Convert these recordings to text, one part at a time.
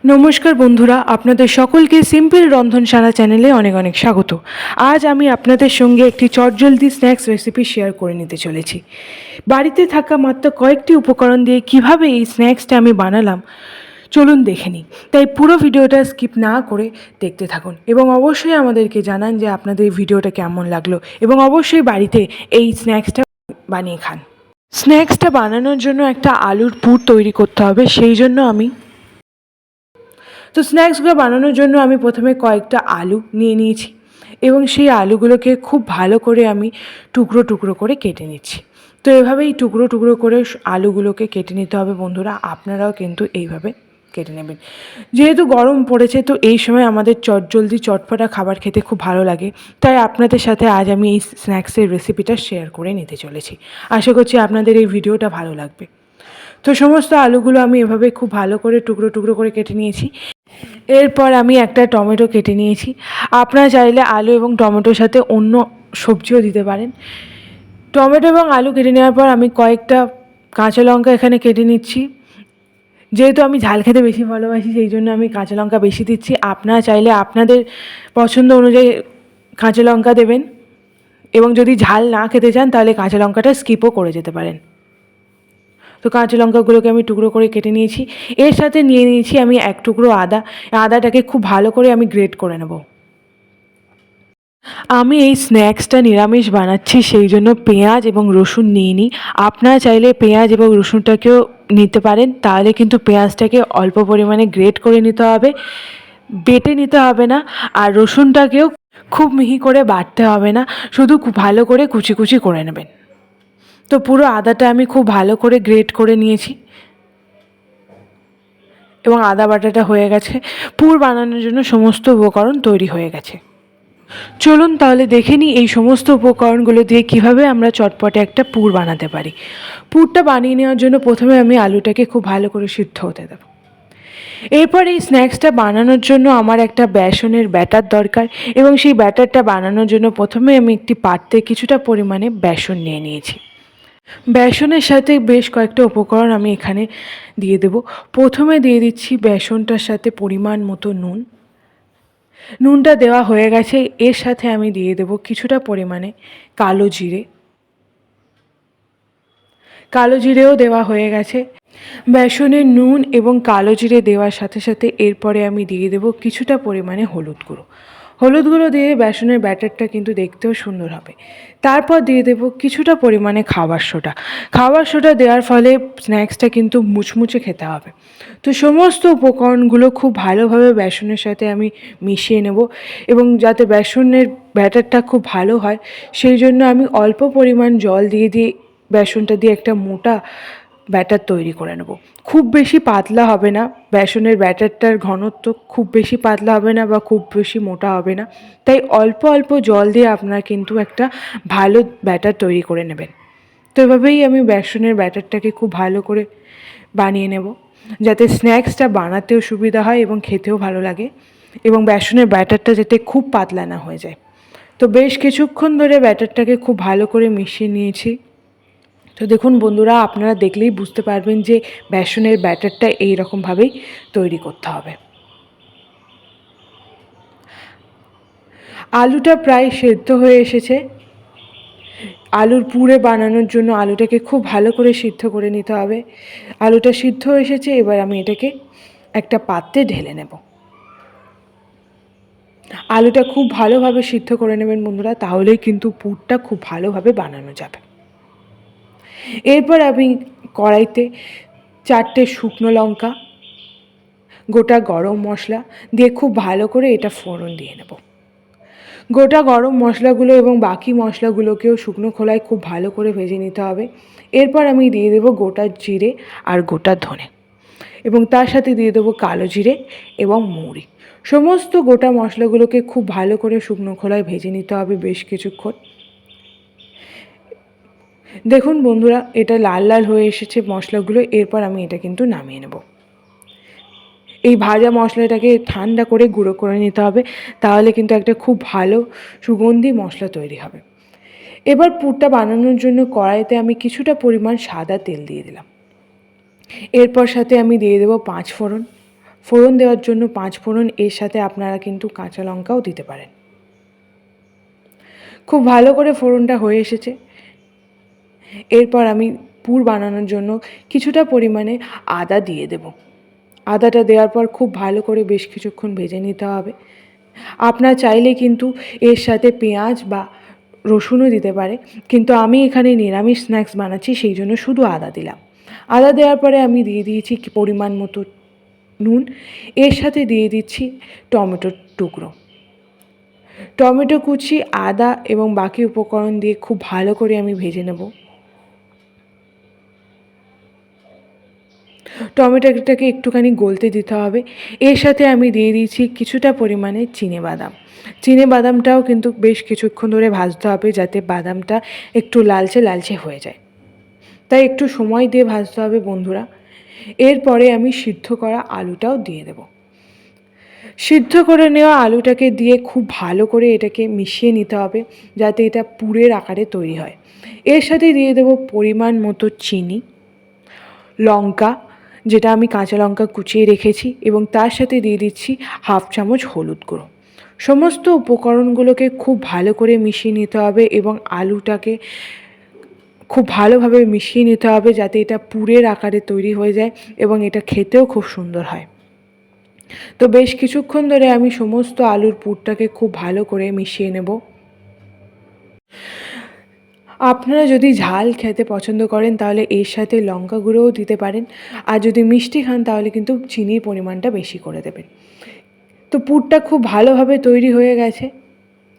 নমস্কার বন্ধুরা, আপনাদের সকলকে সিম্পল রন্ধনশালা চ্যানেলে অনেক অনেক স্বাগত। আজ আমি আপনাদের সঙ্গে একটি চটজলদি স্ন্যাক্স রেসিপি শেয়ার করে নিতে চলেছি। বাড়িতে থাকা মাত্র কয়েকটি উপকরণ দিয়ে কিভাবে এই স্ন্যাক্সটা আমি বানালাম চলুন দেখে নিই। তাই পুরো ভিডিওটা স্কিপ না করে দেখতে থাকুন এবং অবশ্যই আমাদেরকে জানান যে আপনাদের ভিডিওটা কেমন লাগলো এবং অবশ্যই বাড়িতে এই স্ন্যাক্সটা বানিয়ে খান। স্ন্যাক্সটা বানানোর জন্য একটা আলুর পুর তৈরি করতে হবে, সেই জন্য স্ন্যাক্সগুলো বানানোর জন্য আমি প্রথমে কয়েকটা আলু নিয়ে নিয়েছি এবং সেই আলুগুলোকে খুব ভালো করে আমি টুকরো টুকরো করে কেটে নিচ্ছি। তো এভাবেই টুকরো টুকরো করে আলুগুলোকে কেটে নিতে হবে বন্ধুরা, আপনারাও কিন্তু এইভাবে কেটে নেবেন। যেহেতু গরম পড়েছে, তো এই সময় আমাদের চটজলদি চটপটা খাবার খেতে খুব ভালো লাগে, তাই আপনাদের সাথে আজ আমি এই স্ন্যাক্সের রেসিপিটা শেয়ার করে নিতে চলেছি। আশা করছি আপনাদের এই ভিডিওটা ভালো লাগবে। তো সমস্ত আলুগুলো আমি এভাবে খুব ভালো করে টুকরো টুকরো করে কেটে নিয়েছি। এরপর আমি একটা টমেটো কেটে নিয়েছি। আপনারা চাইলে আলু এবং টমেটোর সাথে অন্য সবজিও দিতে পারেন। টমেটো এবং আলু কেটে নেওয়ার পর আমি কয়েকটা কাঁচা লঙ্কা এখানে কেটে নিচ্ছি। যেহেতু আমি ঝাল খেতে বেশি ভালোবাসি, সেই জন্য আমি কাঁচা লঙ্কা বেশি দিচ্ছি। আপনারা চাইলে আপনাদের পছন্দ অনুযায়ী কাঁচা লঙ্কা দেবেন এবং যদি ঝাল না খেতে চান তাহলে কাঁচা লঙ্কাটা স্কিপও করে যেতে পারেন। তো কাঁচা লঙ্কাগুলোকে আমি টুকরো করে কেটে নিয়েছি। এর সাথে নিয়ে নিয়েছি আমি এক টুকরো আদা। আদাটাকে খুব ভালো করে আমি গ্রেট করে নেব। আমি এই স্ন্যাক্সটা নিরামিষ বানাচ্ছি, সেই জন্য পেঁয়াজ এবং রসুন নিয়ে নিই। আপনারা চাইলে পেঁয়াজ এবং রসুনটাকেও নিতে পারেন, তাহলে কিন্তু পেঁয়াজটাকে অল্প পরিমাণে গ্রেট করে নিতে হবে, বেটে নিতে হবে না। আর রসুনটাকেও খুব মিহি করে বাটতে হবে না, শুধু খুব ভালো করে কুচি কুচি করে নেবেন। তো পুরো আদাটা আমি খুব ভালো করে গ্রেট করে নিয়েছি এবং আদা বাটাটা হয়ে গেছে। পুর বানানোর জন্য সমস্ত উপকরণ তৈরি হয়ে গেছে। চলুন তাহলে দেখে নিই এই সমস্ত উপকরণগুলো দিয়ে কিভাবে আমরা চটপটে একটা পুর বানাতে পারি। পুরটা বানিয়ে নেওয়ার জন্য প্রথমে আমি আলুটাকে খুব ভালো করে সিদ্ধ হতে দেব। এরপর এই স্ন্যাক্সটা বানানোর জন্য আমার একটা বেসনের ব্যাটার দরকার এবং সেই ব্যাটারটা বানানোর জন্য প্রথমে আমি একটি পাত্রে কিছুটা পরিমাণে বেসন নিয়ে নিয়েছি। বেসনের সাথে বেশ কয়েকটা উপকরণ আমি এখানে দিয়ে দেব। প্রথমে দিয়ে দিচ্ছি বেসনটার সাথে পরিমাণ মতো নুন। নুনটা দেওয়া হয়ে গেছে, এর সাথে আমি দিয়ে দেব কিছুটা পরিমাণে কালো জিরে। কালো জিরেও দেওয়া হয়ে গেছে। বেসনে নুন এবং কালো জিরে দেওয়ার সাথে সাথে এরপরে আমি দিয়ে দেব কিছুটা পরিমাণে হলুদ গুঁড়ো। হলুদ গুঁড়ো দিয়ে বেসনের ব্যাটারটা কিন্তু দেখতেও সুন্দর হবে। তারপর দিয়ে দেব কিছুটা পরিমাণে খাবার সোডা। খাবার সোডা দেওয়ার ফলে স্ন্যাক্সটা কিন্তু মুচমুচে খেতে হবে। তো সমস্ত উপকরণগুলো খুব ভালোভাবে বেসনের সাথে আমি মিশিয়ে নেব এবং যাতে বেসনের ব্যাটারটা খুব ভালো হয়, সেই জন্য আমি অল্প পরিমাণ জল দিয়ে বেসনটা দিয়ে একটা মোটা ব্যাটার তৈরি করে নেব। খুব বেশি পাতলা হবে না, বেসনের ব্যাটারটার ঘনত্ব খুব বেশি পাতলা হবে না বা খুব বেশি মোটা হবে না, তাই অল্প অল্প জল দিয়ে আপনারা কিন্তু একটা ভালো ব্যাটার তৈরি করে নেবেন। তো এভাবেই আমি বেসনের ব্যাটারটাকে খুব ভালো করে বানিয়ে নেব, যাতে স্ন্যাক্সটা বানাতেও সুবিধা হয় এবং খেতেও ভালো লাগে এবং বেসনের ব্যাটারটা যাতে খুব পাতলা না হয়ে যায়। তো বেশ কিছুক্ষণ ধরে ব্যাটারটাকে খুব ভালো করে মিশিয়ে নিয়েছি। তো দেখুন বন্ধুরা, আপনারা দেখলেই বুঝতে পারবেন যে বেসনের ব্যাটারটা এই রকমভাবেই তৈরি করতে হবে। আলুটা প্রায় সেদ্ধ হয়ে এসেছে। আলুর পুরে বানানোর জন্য আলুটাকে খুব ভালো করে সিদ্ধ করে নিতে হবে। আলুটা সিদ্ধ হয়ে এসেছে, এবার আমি এটাকে একটা পাত্রে ঢেলে নেব। আলুটা খুব ভালোভাবে সিদ্ধ করে নেবেন বন্ধুরা, তাহলেই কিন্তু পুরটা খুব ভালোভাবে বানানো যাবে। এরপর আমি কড়াইতে 4টে শুকনো লঙ্কা, গোটা গরম মশলা দিয়ে খুব ভালো করে এটা ফোড়ন দিয়ে নেব। গোটা গরম মশলাগুলো এবং বাকি মশলাগুলোকেও শুকনো খোলায় খুব ভালো করে ভেজে নিতে হবে। এরপর আমি দিয়ে দেবো গোটা জিরে আর গোটা ধনে এবং তার সাথে দিয়ে দেবো কালো জিরে এবং মৌরি। সমস্ত গোটা মশলাগুলোকে খুব ভালো করে শুকনো খোলায় ভেজে নিতে হবে বেশ কিছুক্ষণ। দেখুন বন্ধুরা, এটা লাল লাল হয়ে এসেছে মশলাগুলো। এরপর আমি এটা কিন্তু নামিয়ে নেব। এই ভাজা মশলাটাকে ঠান্ডা করে গুঁড়ো করে নিতে হবে, তাহলে কিন্তু একটা খুব ভালো সুগন্ধি মশলা তৈরি হবে। এবার পুরটা বানানোর জন্য কড়াইতে আমি কিছুটা পরিমাণ সাদা তেল দিয়ে দিলাম। এরপর সাথে আমি দিয়ে দেবো 5 ফোড়ন। ফোড়ন দেওয়ার জন্য 5 ফোড়ন, এর সাথে আপনারা কিন্তু কাঁচা লঙ্কাও দিতে পারেন। খুব ভালো করে ফোড়নটা হয়ে এসেছে। এরপর আমি পুর বানানোর জন্য কিছুটা পরিমাণে আদা দিয়ে দেব। আদাটা দেওয়ার পর খুব ভালো করে বেশ কিছুক্ষণ ভেজে নিতে হবে। আপনার চাইলে কিন্তু এর সাথে পেঁয়াজ বা রসুনও দিতে পারে, কিন্তু আমি এখানে নিরামিষ স্ন্যাক্স বানাচ্ছি, সেই জন্য শুধু আদা দিলাম। আদা দেওয়ার পরে আমি দিয়ে দিয়েছি পরিমাণ মতো নুন, এর সাথে দিয়ে দিচ্ছি টমেটোর টুকরো। টমেটো কুচি, আদা এবং বাকি উপকরণ দিয়ে খুব ভালো করে আমি ভেজে নেব। টমেটোটাকে একটুখানি গলতে দিতে হবে। এর সাথে আমি দিয়ে দিয়েছি কিছুটা পরিমাণে চিনেবাদাম। চিনেবাদামটাও কিন্তু বেশ কিছুক্ষণ ধরে ভাজতে হবে, যাতে বাদামটা একটু লালচে লালচে হয়ে যায়, তাই একটু সময় দিয়ে ভাজতে হবে বন্ধুরা। এরপরে আমি সিদ্ধ করা আলুটাও দিয়ে দেব। সিদ্ধ করে নেওয়া আলুটাকে দিয়ে খুব ভালো করে এটাকে মিশিয়ে নিতে হবে, যাতে এটা পুরের আকারে তৈরি হয়। এর সাথে দিয়ে দেব পরিমাণ মতো চিনি, লঙ্কা, যেটা আমি কাঁচা লঙ্কা কুচিয়ে রেখেছি, এবং তার সাথে দিয়ে দিচ্ছি 1/2 চামচ হলুদ গুঁড়ো। সমস্ত উপকরণগুলোকে খুব ভালো করে মিশিয়ে নিতে হবে এবং আলুটাকে খুব ভালোভাবে মিশিয়ে নিতে হবে, যাতে এটা পুরের আকারে তৈরি হয়ে যায় এবং এটা খেতেও খুব সুন্দর হয়। তো বেশ কিছুক্ষণ ধরে আমি সমস্ত আলুর পুরটাকে খুব ভালো করে মিশিয়ে নেব। আপনারা যদি ঝাল খেতে পছন্দ করেন তাহলে এর সাথে লঙ্কা গুঁড়োও দিতে পারেন, আর যদি মিষ্টি খান তাহলে কিন্তু চিনির পরিমাণটা বেশি করে দেবেন। তো পুরটা খুব ভালোভাবে তৈরি হয়ে গেছে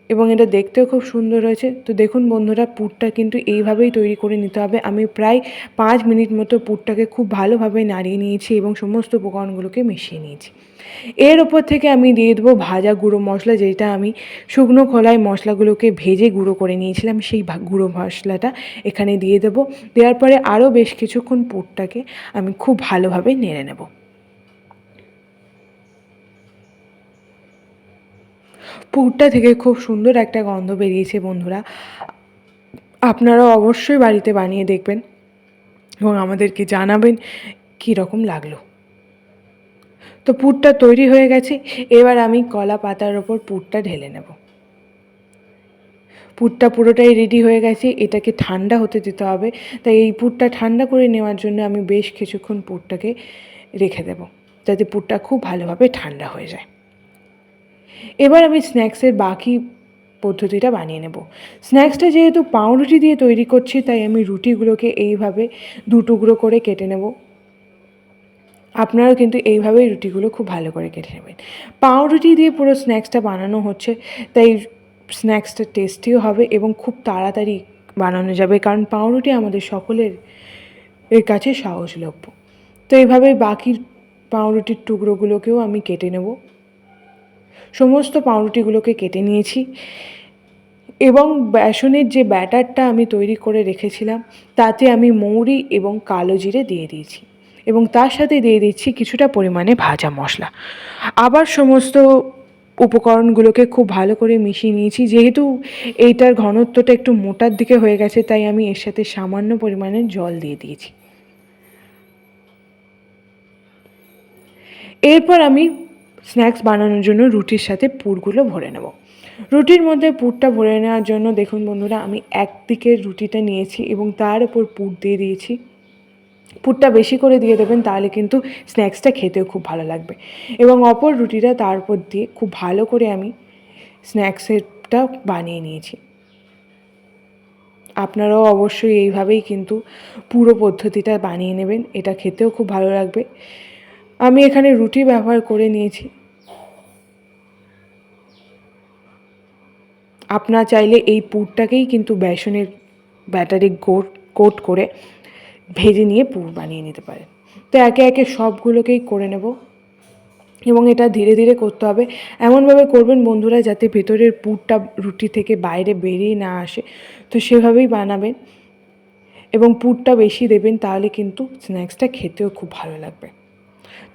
এবং এটা দেখতেও খুব সুন্দর হয়েছে। তো দেখুন বন্ধুরা, পুরটা কিন্তু এইভাবেই তৈরি করে নিতে হবে। আমি প্রায় 5 মিনিট মতো পুরটাকে খুব ভালোভাবে নাড়িয়ে নিয়েছি এবং সমস্ত উপকরণগুলোকে মিশিয়ে নিয়েছি। এর ওপর থেকে আমি দিয়ে দেবো ভাজা গুঁড়ো মশলা, যেটা আমি শুকনো খোলায় মশলাগুলোকে ভেজে গুঁড়ো করে নিয়েছিলাম, সেই গুঁড়ো মশলাটা এখানে দিয়ে দেবো। দেওয়ার পরে আরও বেশ কিছুক্ষণ পুরটাকে আমি খুব ভালোভাবে নেড়ে নেব। পুরটা থেকে খুব সুন্দর একটা গন্ধ বেরিয়েছে বন্ধুরা। আপনারাও অবশ্যই বাড়িতে বানিয়ে দেখবেন এবং আমাদেরকে জানাবেন কী রকম লাগলো। তো পুরটা তৈরি হয়ে গেছে। এবার আমি কলা পাতার ওপর পুরটা ঢেলে নেব। পুরটা পুরোটাই রেডি হয়ে গেছে, এটাকে ঠান্ডা হতে দিতে হবে। তাই এই পুরটা ঠান্ডা করে নেওয়ার জন্য আমি বেশ কিছুক্ষণ পুরটাকে রেখে দেব, যাতে পুরটা খুব ভালোভাবে ঠান্ডা হয়ে যায়। এবার আমি স্ন্যাক্সের বাকি পদ্ধতিটা বানিয়ে নেব। স্ন্যাক্সটা যেহেতু পাউরুটি দিয়ে তৈরি করছি, তাই আমি রুটিগুলোকে এইভাবে 2 টুকরো করে কেটে নেব। আপনারাও কিন্তু এইভাবেই রুটিগুলো খুব ভালো করে কেটে নেবেন। পাউরুটি দিয়ে পুরো স্ন্যাক্সটা বানানো হচ্ছে, তাই স্ন্যাক্সটা টেস্টিও হবে এবং খুব তাড়াতাড়ি বানানো যাবে, কারণ পাউরুটি আমাদের সকলের কাছে সহজলভ্য। তো এইভাবে বাকি পাউরুটির টুকরোগুলোকেও আমি কেটে নেব। সমস্ত পাউরুটিগুলোকে কেটে নিয়েছি এবং বেসনের যে ব্যাটারটা আমি তৈরি করে রেখেছিলাম, তাতে আমি মৌরি এবং কালো জিরে দিয়ে দিয়েছি এবং তার সাথে দিয়ে দিচ্ছি কিছুটা পরিমাণে ভাজা মশলা। আবার সমস্ত উপকরণগুলোকে খুব ভালো করে মিশিয়ে নিয়েছি। যেহেতু এইটার ঘনত্বটা একটু মোটার দিকে হয়ে গেছে, তাই আমি এর সাথে সামান্য পরিমাণে জল দিয়ে দিয়েছি। এরপর আমি স্ন্যাক্স বানানোর জন্য রুটির সাথে পুরগুলো ভরে নেব। রুটির মধ্যে পুরটা ভরে নেওয়ার জন্য দেখুন বন্ধুরা, আমি একদিকের রুটিটা নিয়েছি এবং তার উপর পুর দিয়ে দিয়েছি। পুরটা বেশি করে দিয়ে দেবেন, তাহলে কিন্তু স্ন্যাক্সটা খেতেও খুব ভালো লাগবে। এবং অপর রুটিটা তার উপর দিয়ে খুব ভালো করে আমি স্ন্যাক্সেরটা বানিয়ে নিয়েছি। আপনারাও অবশ্যই এইভাবেই কিন্তু পুরো পদ্ধতিটা বানিয়ে নেবেন, এটা খেতেও খুব ভালো লাগবে। আমি এখানে রুটি ব্যবহার করে নিয়েছি। আপনারা চাইলে এই পুরটাকেই কিন্তু বেসনের ব্যাটারে কোট করে ভেজে নিয়ে পুর বানিয়ে নিতে পারেন। তো একে একে সবগুলোকেই করে নেব এবং এটা ধীরে ধীরে করতে হবে। এমনভাবে করবেন বন্ধুরা, যাতে ভেতরের পুরটা রুটি থেকে বাইরে বেরিয়ে না আসে। তো সেভাবেই বানাবেন এবং পুরটা বেশি দেবেন, তাহলে কিন্তু স্ন্যাক্সটা খেতেও খুব ভালো লাগবে।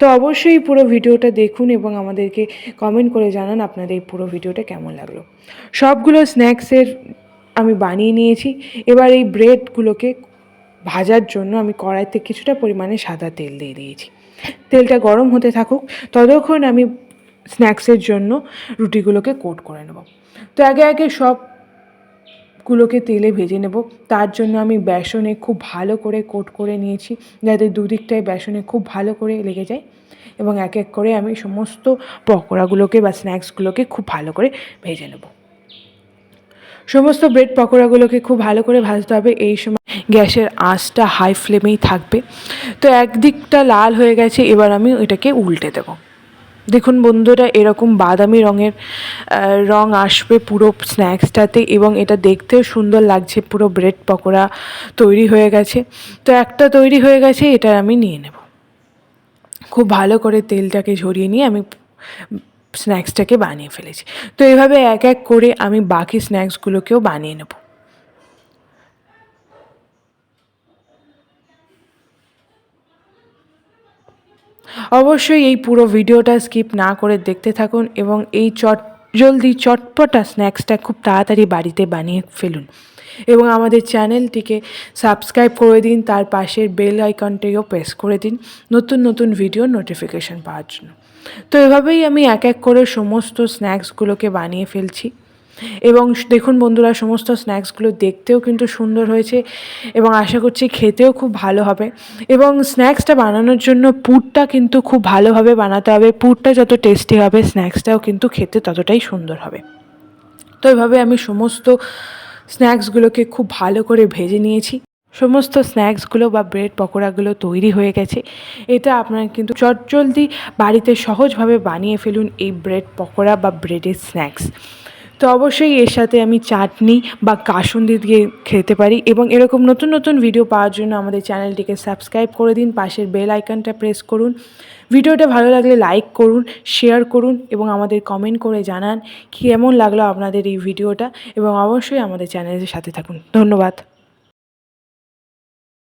তো অবশ্যই পুরো ভিডিওটা দেখুন এবং আমাদেরকে কমেন্ট করে জানান আপনাদের এই পুরো ভিডিওটা কেমন লাগলো। সবগুলো স্ন্যাক্সের আমি বানিয়ে নিয়েছি। এবার এই ব্রেডগুলোকে ভাজার জন্য আমি কড়াইতে কিছুটা পরিমাণে সাদা তেল দিয়ে দিয়েছি। তেলটা গরম হতে থাকুক, ততক্ষণ আমি স্ন্যাক্সের জন্য রুটিগুলোকে কোট করে নেব। তো আগে আগে সবগুলোকে তেলে ভেজে নেব। তার জন্য আমি বেসনে খুব ভালো করে কোট করে নিয়েছি, যাতে দুদিকটায় বেসনে খুব ভালো করে লেগে যায়। এবং এক এক করে আমি সমস্ত পকোড়াগুলোকে বা স্ন্যাক্সগুলোকে খুব ভালো করে ভেজে নেব। সমস্ত ব্রেড পকোড়াগুলোকে খুব ভালো করে ভাজতে হবে। এই সময় গ্যাসের আঁচটা হাই ফ্লেমেই থাকবে। তো একদিকটা লাল হয়ে গেছে, এবার আমি এটাকে উল্টে দেব। দেখুন বন্ধুরা, এরকম বাদামি রং আসবে পুরো স্ন্যাক্সটাতে, এবং এটা দেখতেও সুন্দর লাগছে। পুরো ব্রেড পকোড়া তৈরি হয়ে গেছে। তো একটা তৈরি হয়ে গেছে, এটা আমি নিয়ে নেব। খুব ভালো করে তেলটাকে ঝরিয়ে নিয়ে আমি স্ন্যাক্সটাকে বানিয়ে ফেলেছি। তো এভাবে এক এক করে আমি বাকি স্ন্যাক্সগুলোকেও বানিয়ে নেব। অবশ্যই এই পুরো ভিডিওটা স্কিপ না করে দেখতে থাকুন, এবং এই জলদি চটপটা স্ন্যাক্সটা খুব তাড়াতাড়ি বাড়িতে বানিয়ে ফেলুন। এবং আমাদের চ্যানেলটিকে সাবস্ক্রাইব করে দিন, তার পাশের বেল আইকনটিও প্রেস করে দিন নতুন নতুন ভিডিও নোটিফিকেশন পাওয়ার জন্য। তো এভাবেই আমি এক এক করে সমস্ত স্ন্যাক্সগুলোকে বানিয়ে ফেলছি। এবং দেখুন বন্ধুরা, সমস্ত স্ন্যাক্সগুলো দেখতেও কিন্তু সুন্দর হয়েছে, এবং আশা করছি খেতেও খুব ভালো হবে। এবং স্ন্যাক্সটা বানানোর জন্য পুরটা কিন্তু খুব ভালোভাবে বানাতে হবে। পুরটা যত টেস্টি হবে, স্ন্যাক্সটাও কিন্তু খেতে ততটাই সুন্দর হবে। তো এভাবে আমি সমস্ত স্ন্যাক্সগুলোকে খুব ভালো করে ভেজে নিয়েছি। সমস্ত স্ন্যাক্সগুলো বা ব্রেড পকোড়াগুলো তৈরি হয়ে গেছে। এটা আপনারা কিন্তু চটজলদি বাড়িতে সহজভাবে বানিয়ে ফেলুন, এই ব্রেড পকোড়া বা ব্রেডের স্ন্যাক্স। তো অবশ্যই এর সাথে আমি চাটনি বা কাসুন্দি দিয়ে খেতে পারি। এবং এরকম নতুন নতুন ভিডিও পাওয়ার জন্য আমাদের চ্যানেলটিকে সাবস্ক্রাইব করে দিন, পাশের বেল আইকনটা প্রেস করুন। ভিডিওটা ভালো লাগলে লাইক করুন, শেয়ার করুন, এবং আমাদের কমেন্ট করে জানান কেমন লাগলো আপনাদের এই ভিডিওটা। এবং অবশ্যই আমাদের চ্যানেলের সাথে থাকুন। ধন্যবাদ।